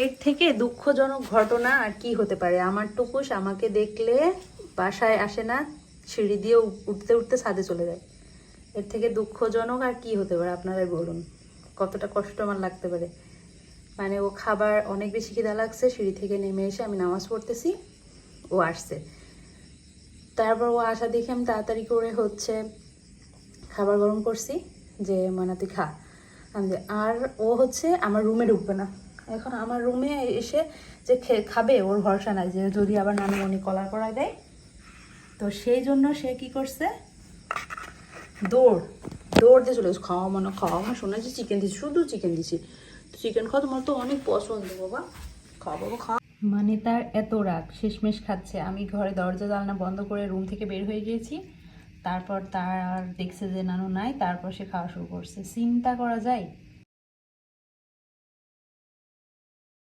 এর থেকে দুঃখজনক ঘটনা আর কি হতে পারে? আমার টুকুস আমাকে দেখলে বাসায় আসে না, সিঁড়ি দিয়ে উঠতে উঠতে ছাদে চলে যায়। এর থেকে দুঃখজনক আর কি হতে পারে আপনারাই বলুন, কতটা কষ্ট আমার লাগতে পারে। মানে ও খাবার অনেক বেশি খিদা লাগছে, সিঁড়ি থেকে নেমে এসে আমি নামাজ পড়তেছি, ও আসছে। তারপর ও আসা দেখে আমি তাড়াতাড়ি করে হচ্ছে খাবার গরম করছি, যে ময়না তুই খা। আর ও হচ্ছে আমার রুমে ঢুকবে না। এখন আমার রুমে এসে যে খাবে ওর ভরসা নাই, যে যদি আবার নানুমণি কলার করায় দেয়। তো সেই জন্য সে কি করছে, দৌড় দৌড় দিয়ে চলে গেছে। খাওয়া মানে শোনা যে চিকেন দিচ্ছি, শুধু চিকেন দিচ্ছি। চিকেন খাওয়া তোমার তো অনেক পছন্দ বাবা, খাওয়া বাবা খাওয়া। মানে তার এত রাগ, শেষমেশ খাচ্ছে। আমি ঘরে দরজা জানলা বন্ধ করে রুম থেকে বের হয়ে গিয়েছি। তারপর তার দেখছে যে নানু নাই, তারপর সে খাওয়া শুরু করছে। চিন্তা করা যায়।